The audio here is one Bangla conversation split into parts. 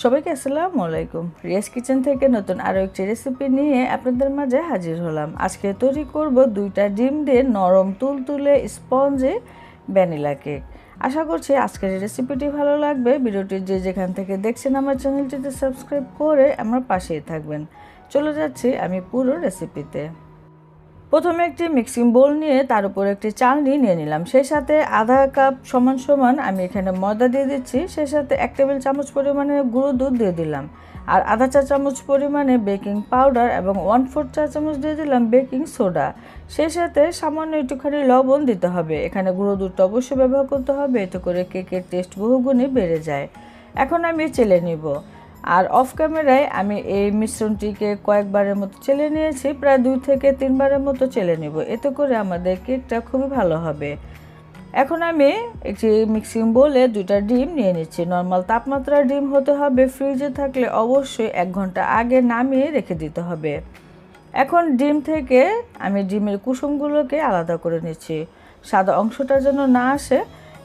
সবাইকে আসসালামু আলাইকুম। রিয়াজ কিচেন থেকে নতুন আরও একটি রেসিপি নিয়ে আপনাদের মাঝে হাজির হলাম। আজকে তৈরি করব 2টা ডিম দিয়ে নরম তুলতুলে স্পঞ্জে ভ্যানিলা কেক। আশা করছি আজকের এই রেসিপিটি ভালো লাগবে। ভিডিওটি যে যেখান থেকে দেখছেন আমার চ্যানেলটিতে সাবস্ক্রাইব করে আমার পাশেই থাকবেন। চলে যাচ্ছি আমি পুরো রেসিপিতে। প্রথমে একটি মিক্সিং বোল নিয়ে তার উপর একটি চালনি নিয়ে নিলাম। সেই সাথে আধা কাপ সমান সমান আমি এখানে ময়দা দিয়ে দিচ্ছি। সেই সাথে 1 টেবিল চামচ পরিমাণে গুঁড়ো দুধ দিয়ে দিলাম, আর আধা চা চামচ পরিমাণে বেকিং পাউডার এবং 1/4 চা চামচ দিয়ে দিলাম বেকিং সোডা। সেই সাথে সামান্য একটুখানি লবণ দিতে হবে। এখানে গুঁড়ো দুধটা অবশ্যই ব্যবহার করতে হবে, এতে করে কেকের টেস্ট বহুগুণে বেড়ে যায়। এখন আমি চেলে নিব, আর অফ ক্যামেরায় আমি এই মিশ্রণটিকে কয়েকবারের মতো চেলে নিয়েছি। প্রায় 2 থেকে 3 বারের মতো চেলে নেব, এতে করে আমাদের কেকটা খুবই ভালো হবে। এখন আমি একটি মিক্সিং বোলে 2টা ডিম নিয়ে নিচ্ছি। নর্মাল তাপমাত্রার ডিম হতে হবে। ফ্রিজে থাকলে অবশ্যই 1 ঘন্টা আগে নামিয়ে রেখে দিতে হবে। এখন ডিম থেকে আমি ডিমের কুসুমগুলোকে আলাদা করে নিচ্ছি, সাদা অংশটা যেন না আসে।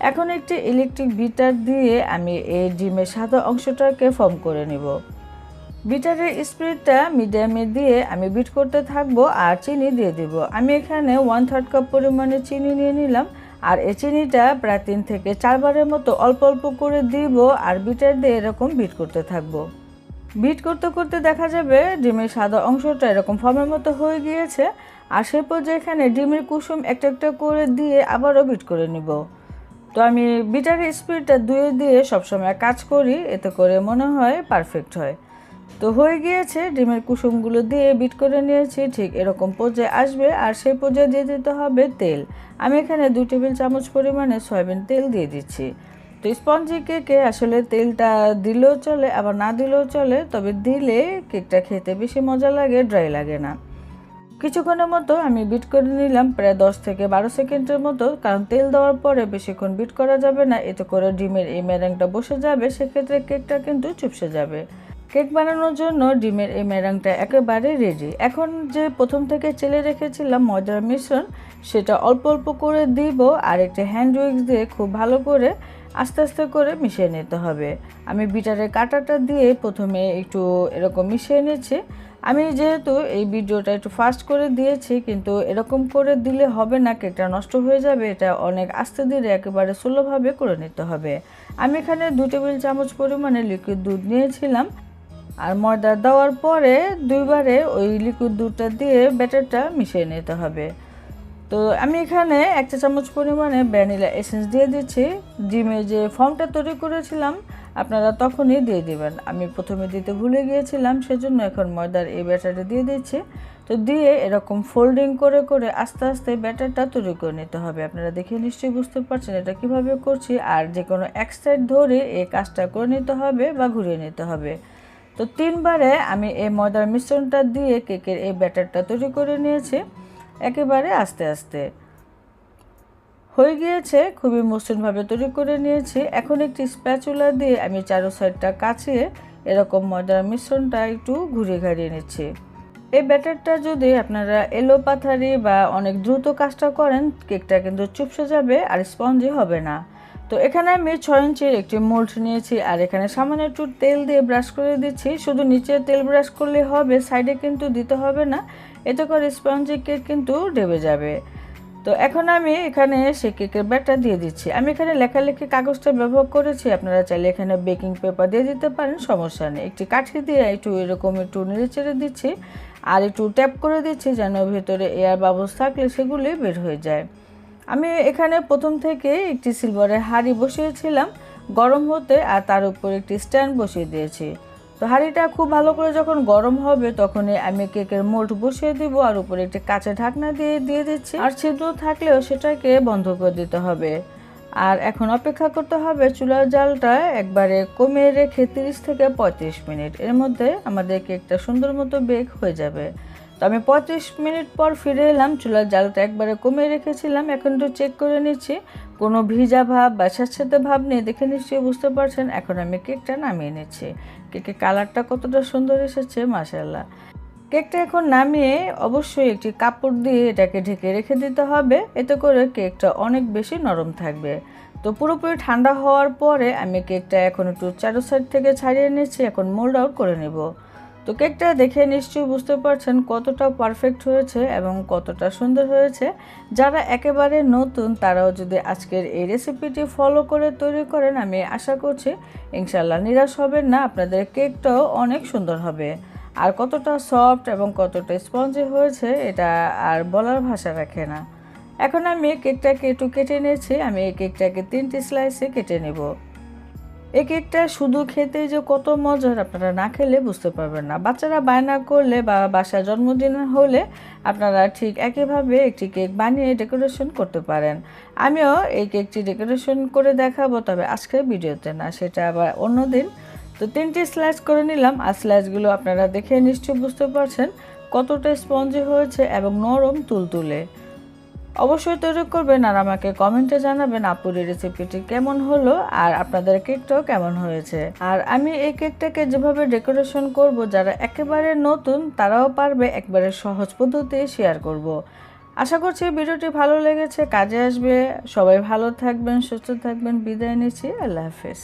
এখন একটি ইলেকট্রিক বিটার দিয়ে আমি এই ডিমের সাদা অংশটাকে ফর্ম করে নিব। বিটারের স্পিডটা মিডিয়ামে দিয়ে আমি বিট করতে থাকবো, আর চিনি দিয়ে দিব। আমি এখানে 1/3 কাপ পরিমাণে চিনি নিয়ে নিলাম, আর এই চিনিটা প্রায় 3 থেকে 4 বারের মতো অল্প অল্প করে দিব, আর বিটার দিয়ে এরকম বিট করতে থাকবো। বিট করতে করতে দেখা যাবে ডিমের সাদা অংশটা এরকম ফর্মের মতো হয়ে গিয়েছে। আর সেই পর্যায়ে এখানে ডিমের কুসুম একটা একটা করে দিয়ে আবারও বিট করে নিব। তো আমি বিটারের স্পিডটা 2 দিয়ে সবসময় কাজ করি, এতে করে মনে হয় পারফেক্ট হয়। তো হয়ে গিয়েছে, ডিমের কুসুমগুলো দিয়ে বিট করে নিয়েছি। ঠিক এরকম পর্যায়ে আসবে, আর সেই পর্যায়ে দিয়ে দিতে হবে তেল। আমি এখানে 2 টেবিল চামচ পরিমাণে সয়াবিন তেল দিয়ে দিচ্ছি। তো স্পঞ্জি কেকে আসলে তেলটা দিলেও চলে, আবার না দিলেও চলে, তবে দিলে কেকটা খেতে বেশি মজা লাগে, ড্রাই লাগে না। কিছুক্ষণের মতো আমি বিট করে নিলাম, প্রায় 10 থেকে 12 সেকেন্ডের মতো, কারণ তেল দেওয়ার পরে বেশিক্ষণ বিট করা যাবে না, এতে করে ডিমের এই মেরেংটা বসে যাবে, সেক্ষেত্রে কেকটা কিন্তু চুপসে যাবে। কেক বানানোর জন্য ডিমের এই মেরেংটা একেবারে রেডি। এখন যে প্রথম থেকে চেলে রেখেছিলাম ময়দার মিশ্রণ, সেটা অল্প অল্প করে দিব, আর একটা হ্যান্ড উইক্স দিয়ে খুব ভালো করে আস্তে আস্তে করে মিশিয়ে নিতে হবে। আমি বিটারের কাঁটাটা দিয়ে প্রথমে একটু এরকম মিশিয়ে নিচ্ছি। আমি যেহেতু এই ভিডিওটা একটু ফাস্ট করে দিয়েছি, কিন্তু এরকম করে দিলে হবে না, কেকটা নষ্ট হয়ে যাবে। এটা অনেক আস্তে ধীরে একেবারে স্লোভাবে করে নিতে হবে। আমি এখানে 2 টেবিল চামচ পরিমাণে লিকুইড দুধ নিয়েছিলাম, আর ময়দা দেওয়ার পরে 2 বারে ওই লিকুইড দুধটা দিয়ে ব্যাটারটা মিশিয়ে নিতে হবে। তো আমি এখানে 1 চা চামচ পরিমাণে ভ্যানিলা এসেন্স দিয়ে দিচ্ছি। ডিমে যে ফর্মটা তৈরি করেছিলাম আপনারা তখনই দিয়ে দিবেন। আমি প্রথমে দিতে ভুলে গিয়েছিলাম, সেজন্য এখন ময়দার এই ব্যাটারটা দিয়ে দিচ্ছি। তো দিয়ে এরকম ফোল্ডিং করে করে আস্তে আস্তে ব্যাটারটা তৈরি করে নিতে হবে। আপনারা দেখে নিশ্চয়ই বুঝতে পারছেন এটা কিভাবে করছি। আর যে কোনো এক সাইড ধরে এই কাজটা করে নিতে হবে বা ঘুরিয়ে নিতে হবে। তো 3 বারে আমি এই ময়দার মিশ্রণটা দিয়ে কেকের এই ব্যাটারটা তৈরি করে নিয়েছি, একেবারে আস্তে আস্তে হয়ে গিয়েছে। খুবই মসৃণভাবে তৈরি করে নিয়েছি। এখন একটি স্প্যাচুলা দিয়ে আমি চারো সাইডটা কাছিয়ে এরকম ময়দার মিশ্রণটা একটু ঘুরিয়ে ঘাড়িয়ে নিচ্ছি। এই ব্যাটারটা যদি আপনারা এলো পাথারি বা অনেক দ্রুত কাজটা করেন, কেকটা কিন্তু চুপসে যাবে আর স্পঞ্জি হবে না। তো এখানে আমি 6 ইঞ্চির একটি মোল্ড নিয়েছি, আর এখানে সামান্য একটু তেল দিয়ে ব্রাশ করে দিচ্ছি। শুধু নিচে তেল ব্রাশ করলে হবে, সাইডে কিন্তু দিতে হবে না, এতে করে স্পঞ্জি কেক কিন্তু ডেবে যাবে। তো এখন আমি এখানে সে কেকের ব্যাটার দিয়ে দিচ্ছি। আমি এখানে লেখালেখি কাগজটা ব্যবহার করেছি, আপনারা চাইলে এখানে বেকিং পেপার দিয়ে দিতে পারেন, সমস্যা নেই। একটি কাঠি দিয়ে একটু এরকম একটু নেড়ে চেড়ে দিচ্ছি, আর একটু ট্যাপ করে দিচ্ছি যেন ভেতরে এয়ার বাবলস থাকলে সেগুলি বের হয়ে যায়। আমি এখানে প্রথম থেকে একটি সিলভারের হাঁড়ি বসিয়েছিলাম গরম হতে, আর তার উপর একটি স্ট্যান্ড বসিয়ে দিয়েছি। তো হাঁড়িটা খুব ভালো করে যখন গরম হবে, তখনই আমি কেকের মোল্ড বসিয়ে দিব, আর উপরে একটি কাঁচের ঢাকনা দিয়ে দিচ্ছি। আর ছিদ্র থাকলেও সেটাকে বন্ধ করে দিতে হবে। আর এখন অপেক্ষা করতে হবে। চুলার জালটা একবারে কমিয়ে রেখে 30 থেকে 35 মিনিট, এর মধ্যে আমাদের কেকটা সুন্দর মতো বেক হয়ে যাবে। তো আমি 35 মিনিট পর ফিরে এলাম। চুলার জালটা একবারে কমিয়ে রেখেছিলাম, এখন একটু চেক করে নিচ্ছি, কোনো ভিজা ভাব বা স্যাঁতস্যাঁতে ভাব নেই, দেখে নিশ্চয়ই বুঝতে পারছেন। এখন আমি কেকটা নামিয়ে নিচ্ছি। কেকের কালারটা কতটা সুন্দর এসেছে, মাশাআল্লাহ। কেকটা এখন নামিয়ে অবশ্যই একটি কাপড় দিয়ে এটাকে ঢেকে রেখে দিতে হবে, এতে করে কেকটা অনেক বেশি নরম থাকবে। তো পুরোপুরি ঠান্ডা হওয়ার পরে আমি কেকটা এখন একটু চারো সাইড থেকে ছাড়িয়ে নিচ্ছি, এখন মোল্ড আউট করে নেব। তো কেকটা দেখে নিশ্চয়ই বুঝতে পারছেন কতটা পারফেক্ট হয়েছে এবং কতটা সুন্দর হয়েছে। যারা একেবারে নতুন তারাও যদি আজকের এই রেসিপিটি ফলো করে তৈরি করেন, আমি আশা করছি ইনশাল্লাহ নিরাশ হবেন না, আপনাদের কেকটাও অনেক সুন্দর হবে। আর কতটা সফট এবং কতটা স্পঞ্জি হয়েছে এটা আর বলার ভাষা রাখে না। এখন আমি কেকটাকে একটু কেটে নিয়েছি, আমি এই কেকটাকে 3টি স্লাইসে কেটে নেব। এই কেকটা শুধু খেতে যে কত মজার আপনারা না খেলে বুঝতে পারবেন না। বাচ্চারা বায়না করলে বা বাসায় জন্মদিন হলে আপনারা ঠিক একইভাবে একটি কেক বানিয়ে ডেকোরেশন করতে পারেন। আমিও এই কেকটি ডেকোরেশন করে দেখাবো, তবে আজকের ভিডিওতে না, সেটা আবার অন্য দিন। তো 3টি স্লাইস করে নিলাম, আর স্লাইসগুলো আপনারা দেখে নিশ্চয়ই বুঝতে পারছেন কতটা স্পঞ্জি হয়েছে এবং নরম তুলতুলে। অবশ্যই তৈরি করবেন আর আমাকে কমেন্টে জানাবেন আপুর এই রেসিপিটি কেমন হলো আর আপনাদের কেকটাও কেমন হয়েছে। আর আমি এই কেকটাকে যেভাবে ডেকোরেশন করব, যারা একেবারে নতুন তারাও পারবে, একবারে সহজ পদ্ধতি শেয়ার করব। আশা করছি ভিডিওটি ভালো লেগেছে, কাজে আসবে। সবাই ভালো থাকবেন, সুস্থ থাকবেন, বিদায় নিচ্ছি। আল্লাহ হাফেজ।